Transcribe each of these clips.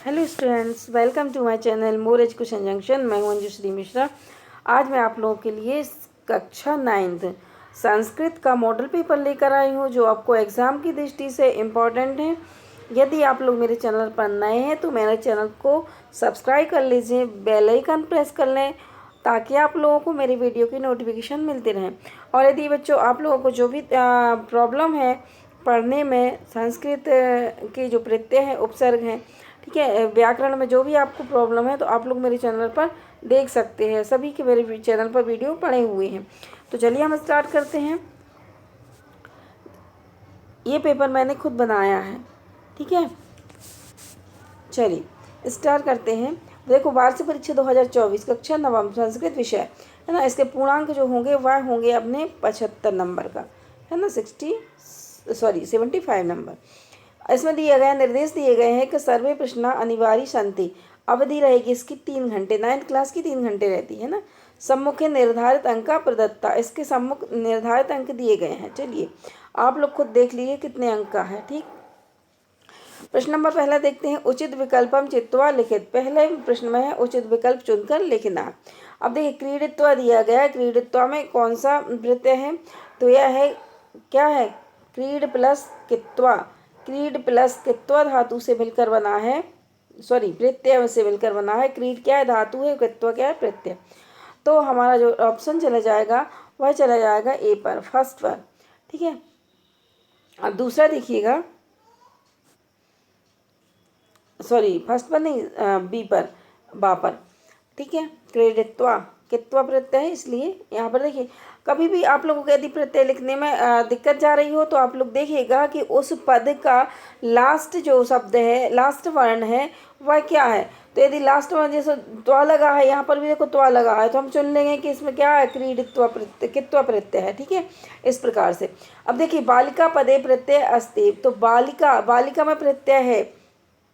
Hello students, welcome to my channel more education junction. मैं हूं अंजुश्री मिश्रा। आज मैं आप लोगों के लिए कक्षा 9th संस्कृत का मॉडल पेपर लेकर आई हूं, जो आपको एग्ज़ाम की दृष्टि से इम्पॉर्टेंट है। यदि आप लोग मेरे चैनल पर नए हैं तो मेरे चैनल को सब्सक्राइब कर लीजिए, बेल आइकन प्रेस कर लें ताकि आप लोगों को मेरी वीडियो की नोटिफिकेशन मिलती रहे। और यदि बच्चों आप लोगों को जो भी प्रॉब्लम है पढ़ने में, संस्कृत के जो प्रत्यय हैं, उपसर्ग हैं, ठीक है, व्याकरण में जो भी आपको प्रॉब्लम है तो आप लोग मेरे चैनल पर देख सकते हैं। सभी के मेरे चैनल पर वीडियो पड़े हुए हैं। तो चलिए हम स्टार्ट करते हैं। ये पेपर मैंने खुद बनाया है, ठीक है। चलिए स्टार्ट करते हैं। देखो, वार्षिक परीक्षा 2024 कक्षा नवम संस्कृत विषय है ना। इसके पूर्णांक जो होंगे वह होंगे अपने 75 नंबर का, है ना, 75 नंबर। इसमें दिए गए निर्देश दिए गए हैं कि सर्वे प्रश्न अनिवार्य संति। अवधि रहेगी इसकी 3 घंटे, 9th क्लास की 3 घंटे रहती है ना। सम्मुख निर्धारित अंक का प्रदत्ता, इसके सम्मुख निर्धारित अंक दिए गए हैं। चलिए आप लोग खुद देख लीजिए कितने अंक का है, ठीक। प्रश्न नंबर पहला देखते हैं। उचित विकल्पम चित्वा लिखित। पहले प्रश्न में है उचित विकल्प चुनकर लिखना। अब देखिए क्रीडित्वा दिया गया है। क्रीडित्वा में कौन सा प्रत्यय है? तो यह है, क्या है, क्रीड प्लस कित्वा। क्रीड प्लस कित्वा धातु से मिलकर बना है, सॉरी प्रत्यय से मिलकर बना है। क्रीड क्या है? धातु है, कित्वा क्या है? प्रत्यय। तो हमारा जो ऑप्शन चला जाएगा वह चला जाएगा ए पर, फर्स्ट पर, ठीक है। अब दूसरा देखिएगा, सॉरी फर्स्ट पर नहीं, बी पर, बा पर, ठीक है। क्रीडित्वा कित्वा प्रत्यय है, इसलिए यहाँ पर देखिए कभी भी आप लोगों को यदि प्रत्यय लिखने में दिक्कत जा रही हो तो आप लोग देखिएगा कि उस पद का लास्ट जो शब्द है, लास्ट वर्ण है, वह क्या है। तो यदि लास्ट वर्ण जैसे त्वा लगा है, यहाँ पर भी देखो त्वा लगा है, तो हम चुन लेंगे कि इसमें क्या है, क्रीडित्वा प्रत्यय, कित्वा प्रत्यय है, ठीक है। इस प्रकार से अब देखिए बालिका पदे प्रत्यय अस्ति। तो बालिका, बालिका में प्रत्यय है,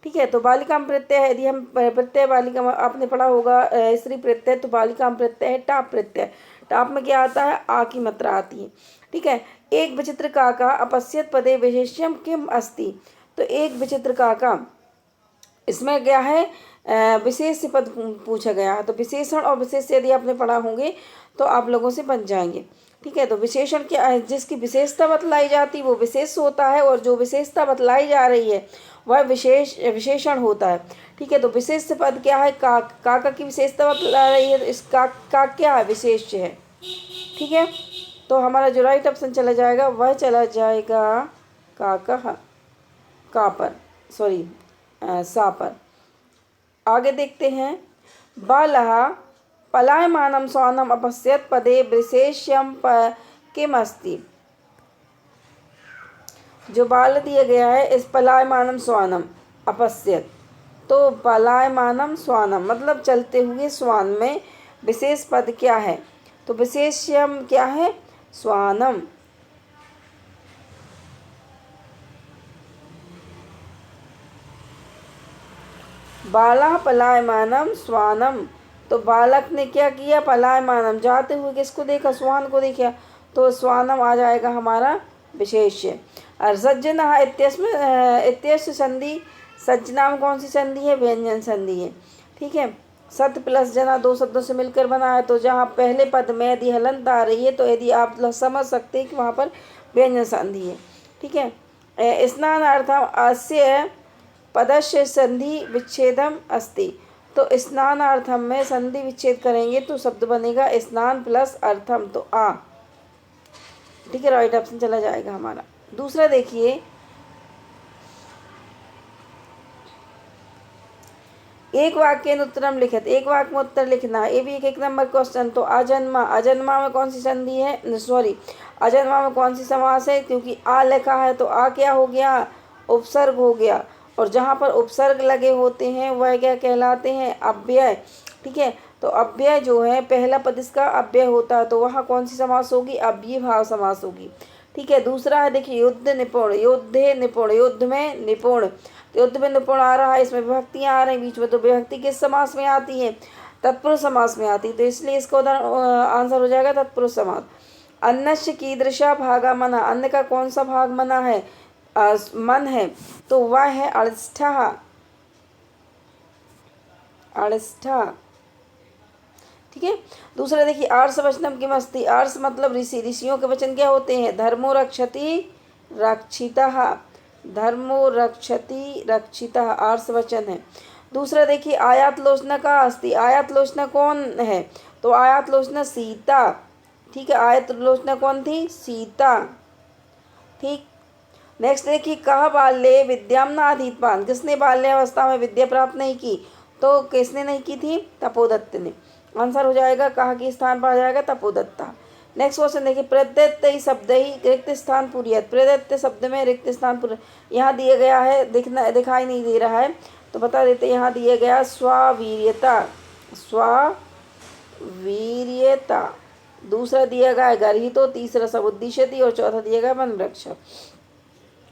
ठीक है। तो बालिका में प्रत्यय है। यदि हम प्रत्यय बालिका में आपने पढ़ा होगा स्त्री प्रत्यय, तो बालिका में प्रत्यय है टाप प्रत्यय। टाप में क्या आता है? आ की मात्रा आती है, ठीक है। एक विचित्र काका अपश्यत पदे विशेष्यम किम अस्ति। तो एक विचित्र काका, इसमें क्या है, विशेष पद पूछा गया है। तो विशेषण और विशेष यदि आपने पढ़ा होंगे तो आप लोगों से बन जाएंगे, ठीक है। तो विशेषण क्या है? जिसकी विशेषता बतलाई जाती है वो विशेष होता है, और जो विशेषता बतलाई जा रही है वह विशेषण होता है, ठीक है। तो विशेष पद क्या है? काका की विशेषता बतला रही है, तो इस का क्या है? विशेष है, ठीक है। तो हमारा जो राइट ऑप्शन चला जाएगा वह चला जाएगा काका, का पर, सॉरी सा पर। आगे देखते हैं। बालः पलायमानं श्वानम् अपश्यत् पदे विशेष्यं किम अस्ति। जो बाल दिया गया है, इस पलायमानं श्वानम् अपश्यत्, तो पलायमानं श्वानम् मतलब चलते हुए श्वान में विशेष पद क्या है? तो विशेष्यम क्या है? श्वानम। बाला पलायमानम श्वानम। तो बालक ने क्या किया? पलायमानम, जाते हुए किसको देखा? श्वान को देखा, तो श्वानम आ जाएगा हमारा विशेष्य। और सज्जना इत्यस्य संधि, सज्जना में कौन सी संधि है? व्यंजन संधि है, ठीक है। सत प्लस जना दो शब्दों से मिलकर बना है। तो जहाँ पहले पद में यदि हलंत आ रही है तो यदि आप समझ सकते हैं कि वहाँ पर व्यंजन संधि है, ठीक है। स्नानार्थम अस्य पदस्य संधि विच्छेदम अस्ति। तो स्नानार्थम में संधि विच्छेद करेंगे तो शब्द बनेगा स्नान प्लस अर्थम, तो आ, ठीक है। राइट ऑप्शन चला जाएगा हमारा। दूसरा देखिए, एक वाक्य उत्तरम लिखित। एक वाक्य में उत्तर लिखना, ये भी एक नंबर क्वेश्चन। तो अजन्मा, अजन्मा में कौन सी संधि है? सॉरी, अजन्मा में कौन सी समास है? क्योंकि आ लिखा है तो आ क्या हो गया? उपसर्ग हो गया। और जहाँ पर उपसर्ग लगे होते हैं वह क्या कहलाते हैं? अव्यय, ठीक है। तो अव्यय जो है, पहला पद इसका अव्यय होता है, तो वहाँ कौन सी समास होगी? अव्ययीभाव समास होगी, ठीक है। दूसरा है देखिए युद्ध निपुण, युद्धे निपुण, युद्ध में निपुण। तो युद्ध में निपुण आ रहा है, इसमें विभक्तियाँ आ रही बीच में, तो विभक्ति किस समास में आती है? तत्पुरुष समास में आती है। तो इसलिए इसका उदाहरण आंसर हो जाएगा तत्पुरुष समास। अन्नस्य कीदृशा भागा मना, अन्न का कौन सा भाग मना है, मन है, तो वह है अड़ष्ठः, अड़ष्ठः। ठीक है। दूसरा देखिए आर्ष वचनम किम अस्ति, आर्ष मतलब ऋषि, ऋषियों के वचन क्या होते हैं, धर्मो रक्षति रक्षितः, धर्मो रक्षति रक्षितः, आर्ष वचन है। दूसरा देखिए आयात लोचना का अस्ति, आयात लोचना कौन है, तो आयात लोचना सीता। ठीक है, आयात लोचना कौन थी, सीता। ठीक। नेक्स्ट देखिए कह बाल्ये विद्याम न अधीतवान, किसने बाल्यावस्था में विद्या प्राप्त नहीं की, तो किसने नहीं की थी, तपोदत्त ने। आंसर हो जाएगा कहा के स्थान पर आ जाएगा तपोदत्ता। नेक्स्ट क्वेश्चन देखिए प्रदत्त शब्द ही रिक्त स्थान पूर्यत, प्रदत्त शब्द में रिक्त स्थान पूर्य यहाँ दिया गया है, दिखाई नहीं दे रहा है तो बता देते, यहाँ दिया गया स्वावीर्यता, स्वावीर्यता। दूसरा दिया गया है गर्हितो, तीसरा समुद्दिश्यति और चौथा दिया गया वन वृक्ष।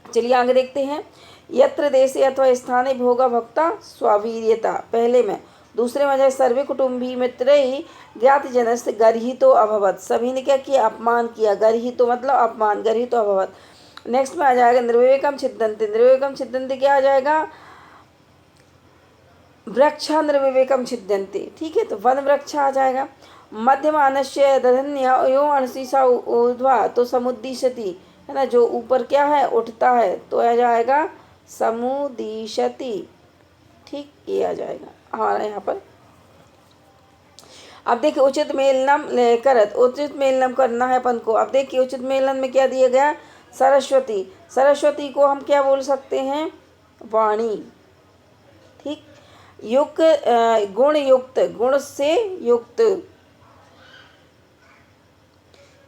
चलिए आगे देखते हैं, यत्र देशे अथवा स्थाने भोगा भक्ता स्वावीर्यता, पहले में। दूसरे में सर्वे कुटुंबी मित्रैः ज्ञात जनस्य गर्हितो अभवत्, सभी ने क्या किया, अपमान किया, गर्हितो मतलब अपमान, गर्हितो अभवत्। नेक्स्ट में आ जाएगा निर्विवेकम छिद्यन्ते, निर्विवेकम छिद्यन्ते क्या आ जाएगा, वृक्षा निर्विवेकम छिद्यन्ते। ठीक है, तो वन वृक्ष आ जाएगा। मध्यमानस्य दधन्य यो अणसीसा ऊर्ध्वा, तो समुद्दिशति है ना, जो ऊपर क्या है, उठता है, तो आ जाएगा समुदिशति। ठीक, ये आ जाएगा हमारा यहाँ पर। अब देखिए उचित मेलनम करत, उचित मेलनम करना है अपन को। अब देखिए उचित मेलन में क्या दिया गया, सरस्वती, सरस्वती को हम क्या बोल सकते हैं, वाणी। ठीक, युक्त गुण युक्त, गुण से युक्त,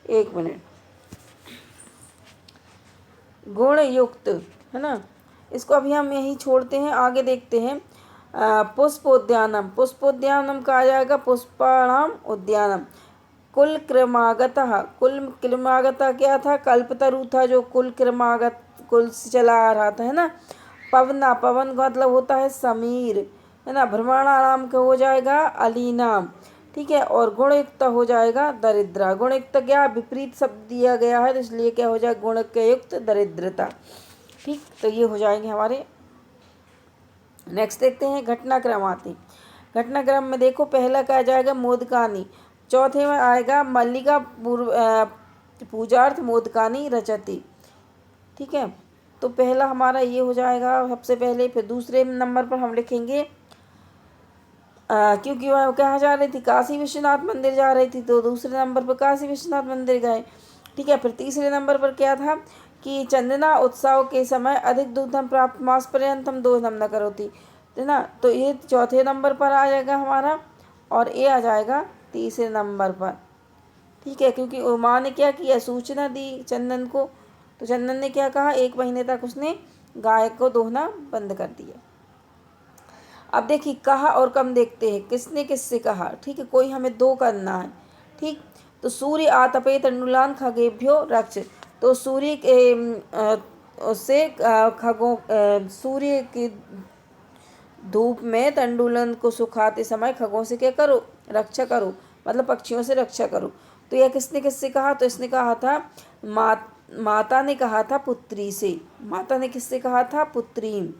एक मिनट, गुण युक्त है ना, इसको अभी हम यहीं छोड़ते हैं, आगे देखते हैं। पुष्पोद्यानम, पुष्पोद्यानम का आ जाएगा पुष्पाणाम उद्यानम। कुल क्रमागतः, कुल क्रमागतः क्या था, कल्पतरु था जो कुल क्रमागत कुल से चला आ रहा था, है ना। पवना, पवन का मतलब होता है समीर, है ना। भ्रमणाराम का हो जाएगा अलीनाम। ठीक है, और गुणयुक्त हो जाएगा दरिद्रा। गुणयुक्त क्या, विपरीत शब्द दिया गया है तो इसलिए क्या हो जाएगा, गुण के युक्त दरिद्रता। ठीक, तो ये हो जाएंगे हमारे। नेक्स्ट देखते हैं घटनाक्रम आते, घटनाक्रम में देखो पहला क्या आ जाएगा, मोदकानी। चौथे में आएगा मल्लिका पूजार्थ मोदकानी रचती। ठीक है, तो पहला हमारा ये हो जाएगा सबसे पहले। फिर दूसरे नंबर पर हम लिखेंगे क्योंकि वह कहाँ जा रही थी, काशी विश्वनाथ मंदिर जा रही थी, तो दूसरे नंबर पर काशी विश्वनाथ मंदिर गए। ठीक है, फिर तीसरे नंबर पर क्या था कि चंदना उत्सव के समय अधिक दूधम प्राप्त मास पर्यंतम दोहनम न करोती, है ना। तो ये चौथे नंबर पर आ जाएगा हमारा, और ये आ जाएगा तीसरे नंबर पर। ठीक है, क्योंकि माँ ने क्या किया, सूचना दी चंदन को, तो चंदन ने क्या कहा, 1 महीने तक उसने गाय को दोहना बंद कर दिया। अब देखिए कहा और कम देखते हैं, किसने किससे कहा। ठीक है, कोई हमें 2 करना है। ठीक, तो सूर्य आतपे तंडुलान खगेभ्यो रक्ष, तो सूर्य के से खगों, सूर्य की धूप में तंडुलन को सुखाते समय खगों से क्या करो, रक्षा करो, मतलब पक्षियों से रक्षा करो। तो यह किसने किससे कहा, तो इसने कहा था माता ने कहा था पुत्री से, माता ने किससे कहा था, पुत्री।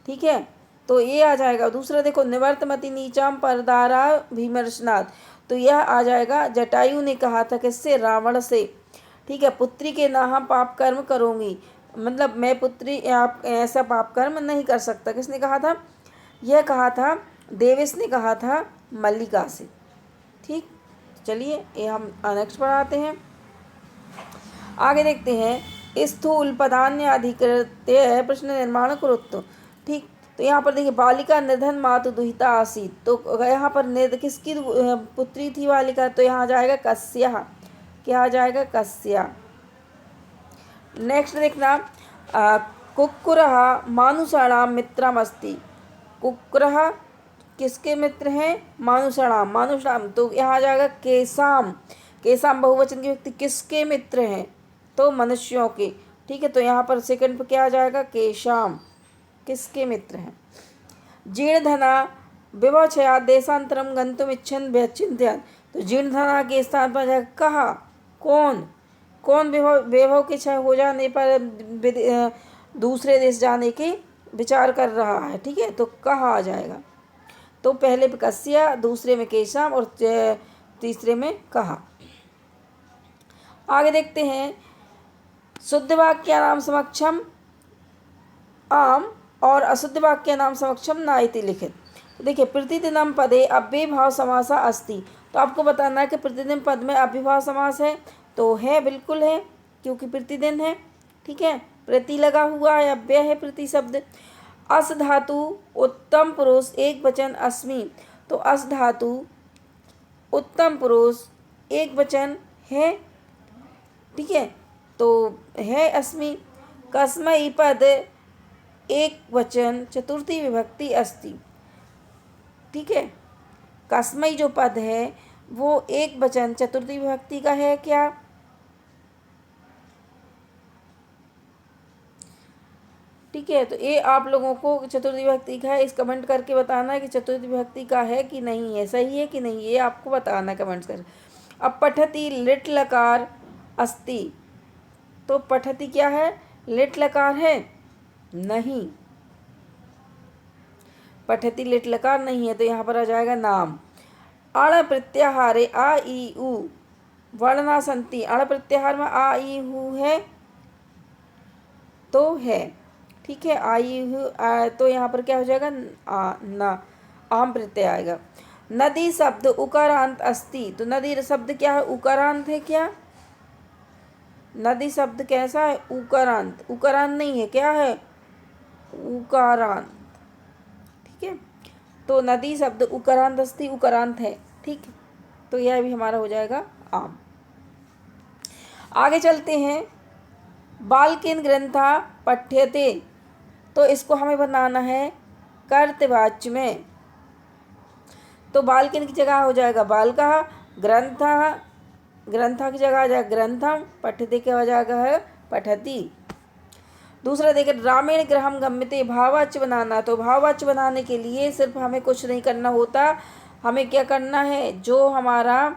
ठीक है, तो ये आ जाएगा। दूसरा देखो निवर्तमति नीचाम परदारा भीमर्शनाथ, तो यह आ जाएगा जटायु ने कहा था किससे, रावण से। ठीक है, पुत्री के नाम पाप कर्म करूँगी, मतलब मैं पुत्री आप ऐसा पाप कर्म नहीं कर सकता, किसने कहा था, यह कहा था देवेश ने कहा था मल्लिका से। ठीक, चलिए ये हम नेक्स्ट पढ़ाते हैं, आगे देखते हैं। स्थूल पदान्य अधिकृत्य प्रश्न निर्माण कुरुत्व। ठीक, तो यहाँ पर देखिए बालिका निधन मातु दुहिता आसीत, तो यहाँ पर किसकी पुत्री थी बालिका, तो यहाँ आ जाएगा कस्या, क्या आ जाएगा, कस्या। नेक्स्ट देखना कुक्कुरः मानुषाणाम मित्रमस्ति, कुक्कुरः किसके मित्र हैं, मानुषाणाम, मानुषाणाम, तो यहाँ आ जाएगा केसाम, केसाम बहुवचन की व्यक्ति किसके मित्र हैं, तो मनुष्यों के। ठीक है, तो यहाँ पर सेकंड पर क्या आ जाएगा, केशाम, किसके मित्र हैं। जीर्णधना विवक्षया देशांतरम गंतुम इच्छन व्यचिंत्यन, तो जीर्णधना के स्थान पर जाएगा कहा, कौन कौन वैभव वैभव के क्षय हो जाने पर दूसरे देश जाने के विचार कर रहा है। ठीक है, तो कहाँ आ जाएगा? तो पहले पे कस्य, दूसरे में केशव और तीसरे में कहा। आगे देखते हैं, शुद्ध वाक्य नाम समक्षम आम और अशुद्ध वाक्य नाम समक्षम न इति लिखित। तो देखिए, प्रतिदिनम पदे अव्ययभाव समासा अस्ति। तो आपको बताना है कि प्रतिदिन पद में अव्ययभाव समास है, तो है, बिल्कुल है, क्योंकि प्रतिदिन है। ठीक है, प्रति लगा हुआ है, अव्यय है प्रति शब्द। अस धातु उत्तम पुरुष एक वचन अस्मि। तो अस धातु उत्तम पुरुष एक वचन है। ठीक है, तो है अस्मि। कस्मै पद एक वचन चतुर्थी विभक्ति अस्ति। ठीक है, कस्मै जो पद है वो एक वचन चतुर्थी विभक्ति का है क्या? ठीक है, तो ये आप लोगों को चतुर्थी विभक्ति का है, इस कमेंट करके बताना है कि चतुर्थी विभक्ति का है कि नहीं है, सही है कि नहीं, ये आपको बताना है कमेंट्स करके। अब पठति लिट लकार अस्ति। तो पठति क्या है? लिट लकार है? नहीं, पठति लिट लकार नहीं है, तो यहाँ पर आ जाएगा नाम। अण प्रत्याहारे आ ई उ वर्णा संति। अण प्रत्याहार में आ ई हु है तो है। ठीक है, आई हु तो यहाँ पर क्या हो जाएगा? ना, आम प्रत्यय आएगा। नदी शब्द उकारांत अस्ति। तो नदी शब्द क्या है? उकारांत है क्या? नदी शब्द कैसा है? उकारांत। उकारांत नहीं है, क्या है? उकारांत। ठीक है, तो नदी शब्द उकारांत अस्ति, उकारांत है। ठीक, तो यह भी हमारा हो जाएगा आम। आगे चलते हैं, बालकिन ग्रंथा पठ्यते। तो इसको हमें बनाना है कर्तवाच्य में। तो बालकिन की जगह हो जाएगा बालकः, ग्रंथः, ग्रंथा की जगह आ जाएगा ग्रंथम, पठ्यते क्या हो जाएगा है पठति। दूसरा देखिए, रामेण गृहम गम्यते, भाववाच्य बनाना। तो भाववाच्य बनाने के लिए सिर्फ हमें कुछ नहीं करना होता, हमें क्या करना है? जो हमारा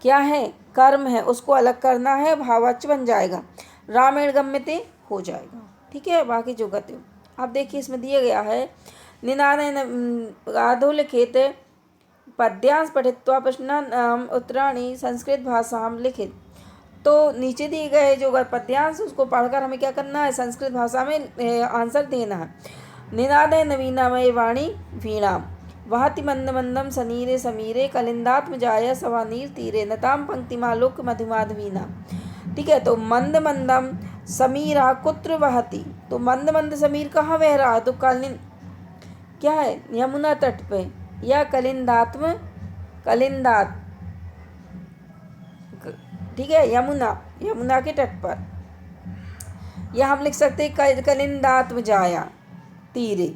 क्या है? कर्म है, उसको अलग करना है, भाववाच्य बन जाएगा, रामेण गम्यते हो जाएगा। ठीक है, बाकी जो गति आप देखिए इसमें दिया गया है, निनाद अधोलिखित पद्यांश पठित्वा प्रश्नान् उत्तराणि संस्कृत भाषां लिखित। तो नीचे दिए गए जो पद्यांश उसको पढ़कर हमें क्या करना है? संस्कृत भाषा में आंसर देना है। निनादे नवीनामय वाणी वीणा वहति मंद मंदम सनीरे समीरे कलिंदात्म जाय सवानीर तीरे नताम पंक्तिमालोक मधुमाधवीना। ठीक है, तो मंद मंदम समीरा कुत्र वहति। तो मंद मंद समीर कहाँ बह रहा है? तो क्या है? यमुना तट पे, या कलिंदात्म, कलिंदात, ठीक है, यमुना के तट पर, या हम लिख सकते हैं कलिंदात्म जाया तीरे।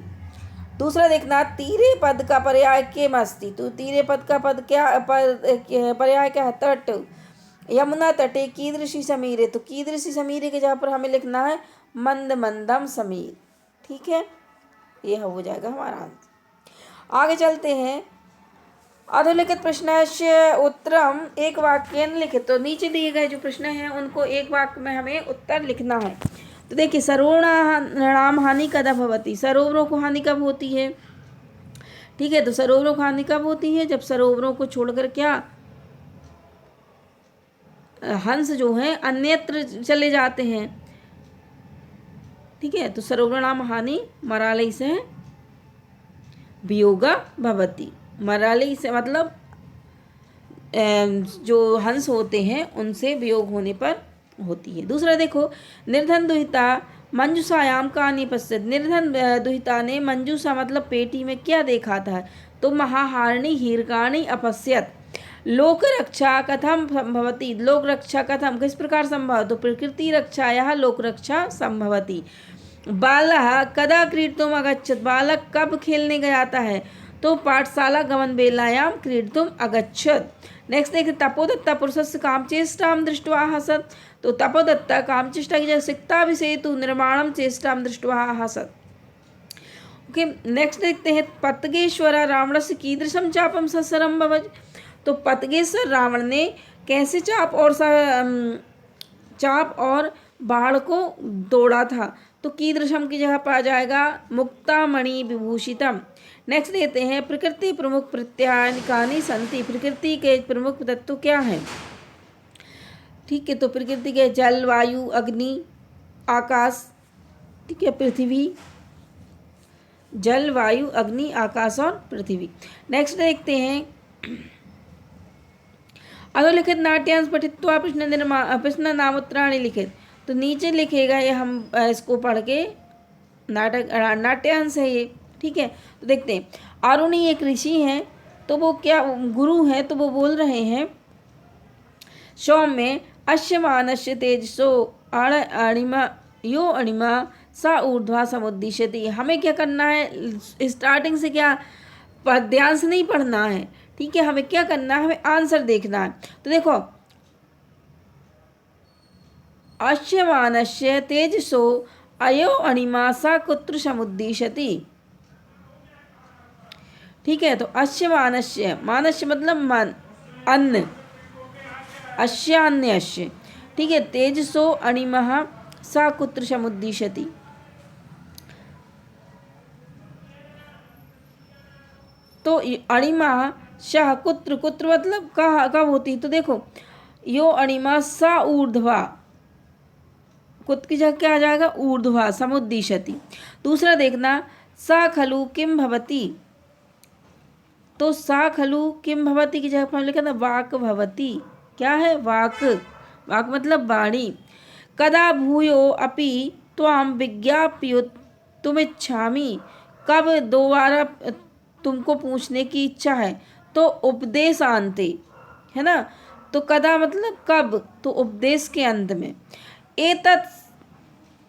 दूसरा देखना, तीरे पद का पर्याय केम अस्ति। तो तीरे पद का पद क्या पर्याय क्या है? तट। यमुना तटे कीदृशी समीरे। तो कीदृशी समीरे के जहाँ पर हमें लिखना है मंद मंदम समीर। ठीक है, ये हो जाएगा हमारा आंसर। आगे चलते हैं, अधोलिखित प्रश्नस्य उत्तरम एक वाक्य लिखित। तो नीचे दिए गए जो प्रश्न हैं उनको एक वाक्य में हमें उत्तर लिखना है। तो देखिए, सरोवराणाम हानि कदा भवति। सरोवरों को हानि कब होती है? ठीक है, तो सरोवरों को हानि कब होती है? जब सरोवरों को छोड़कर क्या हंस जो हैं अन्यत्र चले जाते हैं। ठीक है, तो सरोवराणाम हानि मरालय से वियोगा भवति। मरालय से मतलब जो हंस होते हैं उनसे वियोग होने पर होती है। दूसरा देखो, निर्धन दुहिता मंजूषायाम कहानी पश्चित। निर्धन दुहिता ने मंजूषा मतलब पेटी में क्या देखा था? तो महाहारिणी हीरकाणी अपश्यत। लोक रक्षा कथम संभवती। लोक रक्षा कथम किस प्रकार संभव? तो प्रकृति रक्षायाः लोक रक्षा संभवती। बालः कदा क्रीडितुम् अगच्छत्। बालक कब खेलने जाता है? तो पाठशाला गमन बेलायां क्रीडितुम् अगच्छत्। नेक्स्ट देखिए, तपोदत्ता पुरुषस्य कामचेष्टां दृष्ट्वा हसत्। तो तपोदत्ता कामचेष्टा की जगह सिक्ताभिषेतु निर्माणम चेष्टां दृष्ट्वा हसत्। ओके, नेक्स्ट देखते हैं, पतगेश्वर रावणस्य कीदृशं चापं ससरं भवज। तो पतगेश्वर रावण ने कैसे चाप और बाढ़ को दौड़ा था। तो कीदृशम की जगह पर आ जाएगा मुक्तामणि विभूषितम। नेक्स्ट देते हैं प्रकृति प्रमुख प्रत्यानिकानि संति। प्रकृति के प्रमुख तत्व क्या हैं? ठीक है, तो प्रकृति के जल, वायु, अग्नि, आकाश, ठीक है, पृथ्वी, जल, वायु, अग्नि, आकाश और पृथ्वी। नेक्स्ट देखते हैं अधोलिखित नाट्यांश पठित्वा प्रश्न नामोत्तराणि लिखित। तो नीचे लिखेगा ये, हम इसको पढ़ के नाट्यांश है ये, ठीक है। तो देखते हैं आरुणि एक ऋषि हैं, तो वो क्या गुरु हैं, तो वो बोल रहे हैं सौम्य अश्य मानस्य तेजसो अणिमा यो अणिमा सा ऊर्ध्वा समुद्दिशति। हमें क्या करना है, स्टार्टिंग से क्या ध्यान से नहीं पढ़ना है, ठीक है, हमें क्या करना है, हमें आंसर देखना है। तो देखो अश्यमानस्य तेजसो अयो अणिमा सा कुत्र समुद्दिशति। ठीक है, तो अश्यमानस्य, मानस्य मतलब मन, अन्न, अश्यान्य अश्य, ठीक है। तेजसो अणिमः सा कुत्र समुद्दिशति। तो अणिमा शाह कुत्र, कुत्र मतलब कहाँ कब होती, तो देखो यो अणिमा सा ऊर्ध्वा, कुत्र की जगह क्या आ जाएगा ऊर्ध्वा, समुद्दिशति। दूसरा देखना सा खलु किम भवति। तो सा खलु किम भवति की जगह पर लिखा था वाक भवति। क्या है वाक, वाक मतलब वाणी। कदा भूयो अपि त्वाम विज्ञाप्युत्तुमिच्छामि। कब दोबारा तुमको पूछने की इच्छा है, तो उपदेशांते, है ना। तो कदा मतलब कब, तो उपदेश के अंत में। एतत्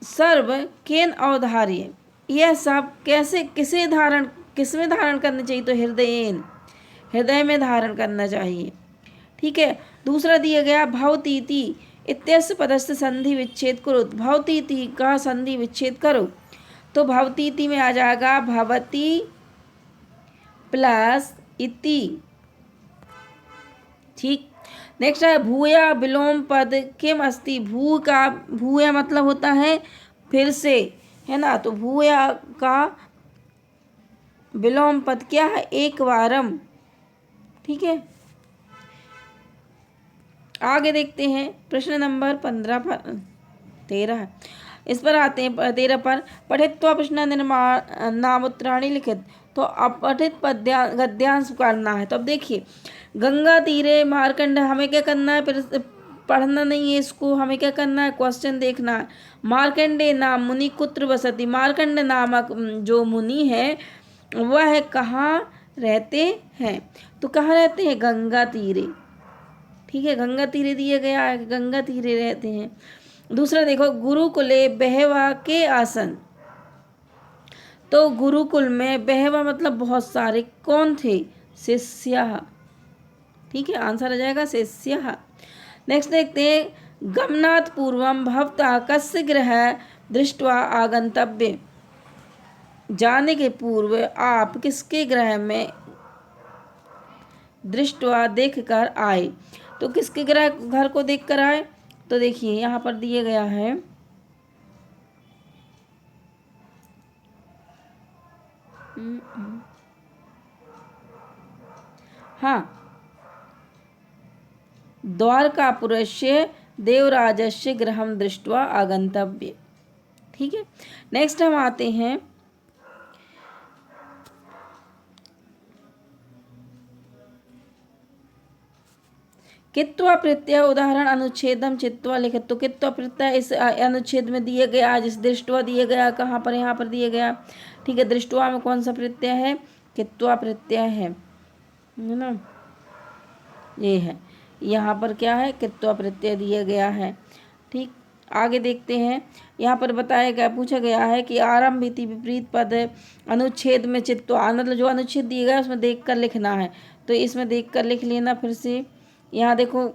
सर्व केन अवधार्य, यह सब कैसे किसे धारण, किसमें धारण करना चाहिए, तो हृदयेन, हृदय में धारण करना चाहिए, ठीक है। दूसरा दिया गया भवतीति इत्यस्य पदस्थ संधि विच्छेद करो। भवतीति का संधि विच्छेद करो, तो भवतीति में आ जाएगा भवती प्लस इति, ठीक। नेक्स्ट है भूया विलोम पद किम अस्ति। भू का, भूया मतलब होता है फिर से, है ना। तो भूया का विलोम पद क्या है, एक बारम, ठीक है। आगे देखते हैं प्रश्न नंबर 13 इस पर आते हैं 13 पर। पठित्वा प्रश्न निर्माण नामोत्तराणि लिखित। तो अपठित गद्यांश करना है। तो अब देखिए गंगा तीरे मार्कंड, हमें क्या करना है, फिर पढ़ना नहीं है इसको, हमें क्या करना है, क्वेश्चन देखना है। मार्कंडे नाम मुनि कुत्र वसति। मार्कंड नामक जो मुनि है वह कहाँ रहते हैं, तो कहाँ रहते हैं, गंगा तीरे, ठीक है। गंगा तीरे दिया गया है, गंगा तीरे रहते हैं। दूसरा देखो गुरुकुले बहवा के आसन। तो गुरुकुल में बहवा मतलब बहुत सारे, कौन थे, शिष्य, ठीक है, आंसर आ जाएगा शिष्य। नेक्स्ट देखते हैं गमनात् पूर्वम भवता कस्य गृह दृष्ट्वा आगंतव्य। जाने के पूर्व आप किसके गृह में दृष्ट्वा देख कर आए। तो किसके घर को देख कर आए, तो देखिए यहाँ पर दिया गया है हाँ, द्वारकापुरस्य देवराजस्य गृहं दृष्ट्वा आगंतव्य, ठीक है। नेक्स्ट हम आते हैं कित्वा प्रत्यय उदाहरण अनुच्छेदम चित्वा लिखित। तो कित्वा प्रत्यय इस अनुच्छेद में दिए गया, जिस दृष्टवा दिए गया कहाँ पर, यहाँ पर दिए गया, ठीक है। दृष्टवा में कौन सा प्रत्यय है, कित्वा प्रत्यय है ना, ये है, यहाँ पर क्या है, कित्वा प्रत्यय दिया गया है, ठीक। आगे देखते हैं, यहाँ पर बताया गया, पूछा गया है कि आरंभ इति विपरीत पद अनुच्छेद में चित्वा, मतलब जो अनुच्छेद दिया गया उसमें देख कर लिखना है। तो इसमें देख कर लिख लेना। फिर से यहाँ देखो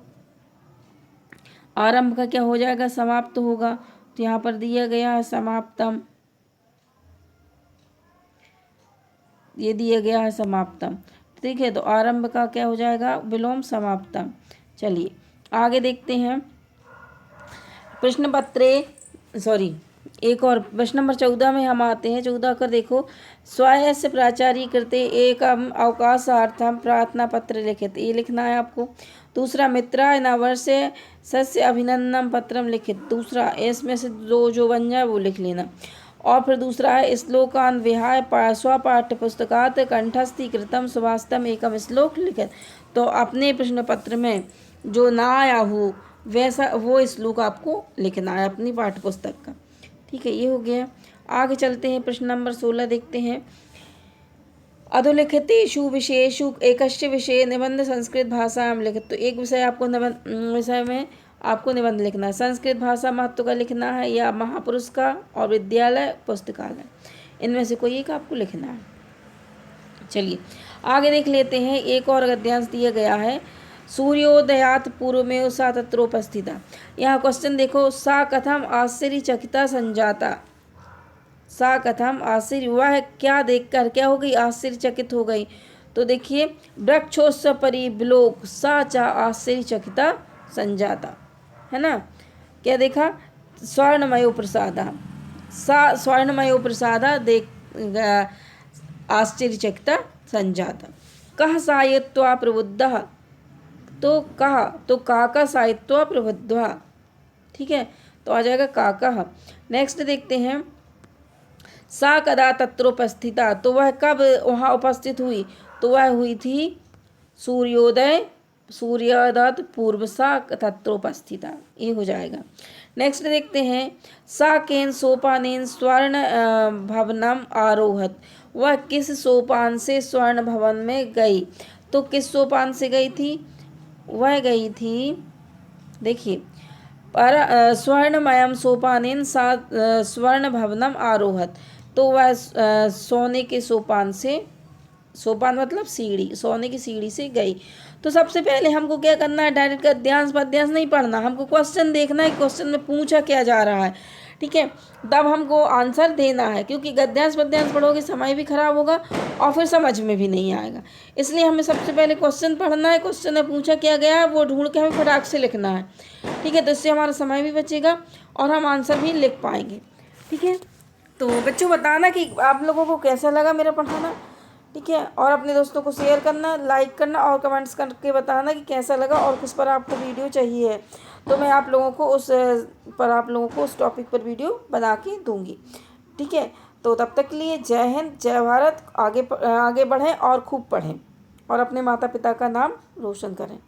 आरंभ का क्या हो जाएगा, समाप्त होगा। तो यहाँ पर दिया गया है समाप्तम, ये दिया गया है समाप्तम, ठीक है। तो आरंभ का क्या हो जाएगा, विलोम समाप्तम। चलिए आगे देखते हैं प्रश्न पत्रे एक और प्रश्न नंबर 14 में हम आते हैं। 14 कर देखो, स्वयस्य प्राचार्य कृते एकम अवकाशार्थम प्रार्थना पत्र लिखित, ये लिखना है आपको। दूसरा, मित्राय नववर्षे सस्य अभिनंदन पत्रम लिखित, दूसरा इसमें से जो बन जाए वो लिख लेना। और फिर दूसरा है श्लोकान विहाय स्वपाठ्य पुस्तकात कंठस्थीकृतम सुभाषितम एकम श्लोक लिखित। तो अपने प्रश्न पत्र में जो ना आया हो वैसा वो श्लोक आपको लिखना है अपनी पाठ्य पुस्तक का। ठीक है, ये हो गया। आगे चलते हैं, प्रश्न नंबर 16 देखते हैं। अधोलिखितेषु विषयेषु एकस्य विषये निबंध संस्कृत भाषा में लिखित, तो एक विषय आपको विषय में आपको निबंध लिखना है। संस्कृत भाषा महत्व का लिखना है या महापुरुष का और विद्यालय पुस्तकालय, इनमें से कोई एक आपको लिखना है। चलिए आगे देख लेते हैं। एक और गद्यांश दिया गया है, सूर्योदयात पूर्व में सा तत्रोपस्थिता। यहाँ क्वेश्चन देखो, सा कथम आश्चर्यचकिता संजाता, सा कथम आश्चर्य, वह क्या देखकर क्या हो गई, आश्चर्यचकित हो गई। तो देखिए, वृक्षोत्सव परिविलोक सा चा आश्चर्यचकिता संजाता, है ना। क्या देखा, स्वर्णमयो प्रसादा, सा स्वर्णमयो प्रसादा देख आश्चर्यचकिता संजाता। कह सायत्वा प्रबुद्धः, तो कहा तो काका साहित्वा प्रबुद्धः, ठीक है, तो आ जाएगा काका। नेक्स्ट देखते हैं, सा कदा तत्रोपस्थिता, तो वह कब वहाँ उपस्थित हुई, तो वह हुई थी सूर्योदय पूर्व सा तत्रोपस्थिता, ये हो जाएगा। नेक्स्ट देखते हैं, सा केन सोपानेन स्वर्ण भवनम आरोहत, वह किस सोपान से स्वर्ण भवन में गई। तो किस सोपान से गई थी, वह गई थी, देखिए, पर स्वर्णमयम सोपानेन सा स्वर्ण भवनम आरोहत, तो वह सोने के सोपान से, सोपान मतलब सीढ़ी, सोने की सीढ़ी से गई। तो सबसे पहले हमको क्या करना है, डायरेक्ट गद्यांश पद्यांश नहीं पढ़ना, हमको क्वेश्चन देखना है, क्वेश्चन में पूछा क्या जा रहा है, ठीक है, तब हमको आंसर देना है। क्योंकि गद्यांश पद्यांश पढ़ोगे समय भी खराब होगा और फिर समझ में भी नहीं आएगा। इसलिए हमें सबसे पहले क्वेश्चन पढ़ना है, क्वेश्चन में पूछा क्या गया है वो ढूंढ के हमें फटाक से लिखना है, ठीक है। तो इससे हमारा समय भी बचेगा और हम आंसर भी लिख पाएंगे, ठीक है। तो बच्चों बताना कि आप लोगों को कैसा लगा मेरा पढ़ाना, ठीक है, और अपने दोस्तों को शेयर करना, लाइक करना और कमेंट्स करके बताना कि कैसा लगा और किस पर आपको वीडियो चाहिए है। तो मैं आप लोगों को उस टॉपिक पर वीडियो बना के दूंगी, ठीक है। तो तब तक के लिए जय हिंद, जय भारत, आगे बढ़ें और खूब पढ़ें और अपने माता पिता का नाम रोशन करें।